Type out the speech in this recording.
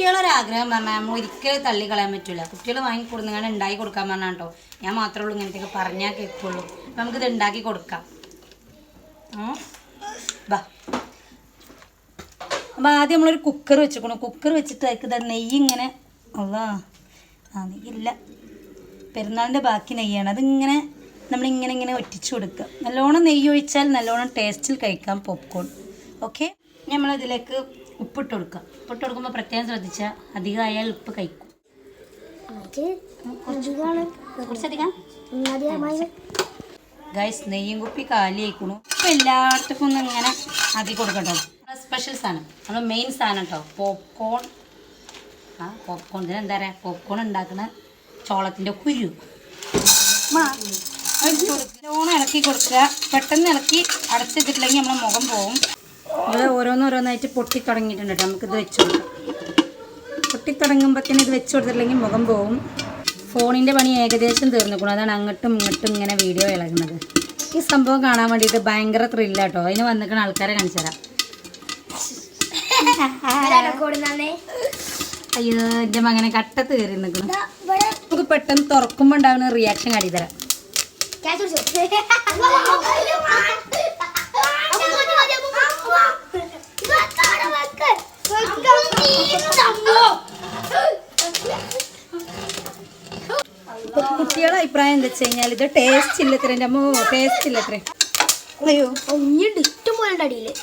കുട്ടികളൊരാഗ്രഹം പറഞ്ഞാൽ നമ്മൾ ഒരിക്കലും തള്ളിക്കളയാൻ പറ്റില്ല. കുട്ടികൾ വാങ്ങി കൊടുങ്ങാണ്ട് ഉണ്ടാക്കി കൊടുക്കാൻ പറഞ്ഞാൽ കേട്ടോ, ഞാൻ മാത്രമേ ഉള്ളൂ ഇങ്ങനത്തേക്ക് പറഞ്ഞാൽ കേൾക്കുള്ളൂ. അപ്പം നമുക്കിത് ഉണ്ടാക്കി കൊടുക്കാം. ബാ. അപ്പം ആദ്യം നമ്മളൊരു കുക്കർ വെച്ചിക്കണം. കുക്കർ വെച്ചിട്ട് അതിൽ നെയ്യ് ഇങ്ങനെ നെയ്യില്ല, പെരുന്നാളിൻ്റെ ബാക്കി നെയ്യാണ്. അതിങ്ങനെ നമ്മളിങ്ങനെ ഇങ്ങനെ ഒറ്റിച്ചു കൊടുക്കുക. നല്ലോണം നെയ്യ് ഒഴിച്ചാൽ നല്ലോണം ടേസ്റ്റിൽ കഴിക്കാം പോപ്കോൺ. ഓക്കെ, നമ്മളിതിലേക്ക് ഉപ്പിട്ട് കൊടുക്കുക. ഉപ്പിട്ട് കൊടുക്കുമ്പോൾ പ്രത്യേകം ശ്രദ്ധിച്ചാൽ അധികമായാൽ ഉപ്പ് കഴിക്കും. കുറച്ചധികം ഗൈസ്, നെയ്യും കുപ്പി കാലി ആയിക്കണു. ഇപ്പം എല്ലായിടത്തും ഒന്ന് ഇങ്ങനെ ആക്കി കൊടുക്കട്ടോ. സ്പെഷ്യൽ സാധനം, നമ്മൾ മെയിൻ സാധനം കേട്ടോ, പോപ്കോൺ. പോപ്കോൺ ഇതിനെന്താ പറയുക, പോപ്കോൺ ഉണ്ടാക്കുന്ന ചോളത്തിൻ്റെ കുരു. നല്ലോണം ഇളക്കി കൊടുക്കുക. പെട്ടെന്ന് ഇളക്കി അടച്ചിട്ടില്ലെങ്കിൽ നമ്മളെ മുഖം പോകും. ഇത് ഓരോന്നോരോന്നായിട്ട് പൊട്ടിത്തുടങ്ങിയിട്ടുണ്ട് കേട്ടോ. നമുക്കിത് വെച്ച് കൊടുക്കാം. പൊട്ടിത്തുടങ്ങുമ്പോഴത്തേന് ഇത് വെച്ച് കൊടുത്തിട്ടില്ലെങ്കിൽ മുഖം പോകും. ഫോണിൻ്റെ പണി ഏകദേശം തീർന്നിക്കണം. അതാണ് അങ്ങോട്ടും ഇങ്ങോട്ടും ഇങ്ങനെ വീഡിയോ ഇളകുന്നത്. ഈ സംഭവം കാണാൻ വേണ്ടിയിട്ട് ഭയങ്കര ത്രില്ലാട്ടോ. അതിന് വന്നിരിക്കുന്ന ആൾക്കാരെ കാണിച്ചു തരാം. അയ്യോ, എൻ്റെ മകനെ കട്ടത്ത് കയറി നിൽക്കണം. നമുക്ക് പെട്ടെന്ന് തുറക്കുമ്പോൾ ഉണ്ടാവുന്ന റിയാക്ഷൻ കാട്ടി തരാം. കുട്ടികളുടെ അഭിപ്രായം എന്താ വെച്ച് കഴിഞ്ഞാൽ ഇത് ടേസ്റ്റ് ഇല്ലത്രേ. എൻ്റെ അമ്മ ടേസ്റ്റ് ഇല്ലത്രേ. അയ്യോ, ഇഷ്ടം പോലെ അടിയില്ലേ.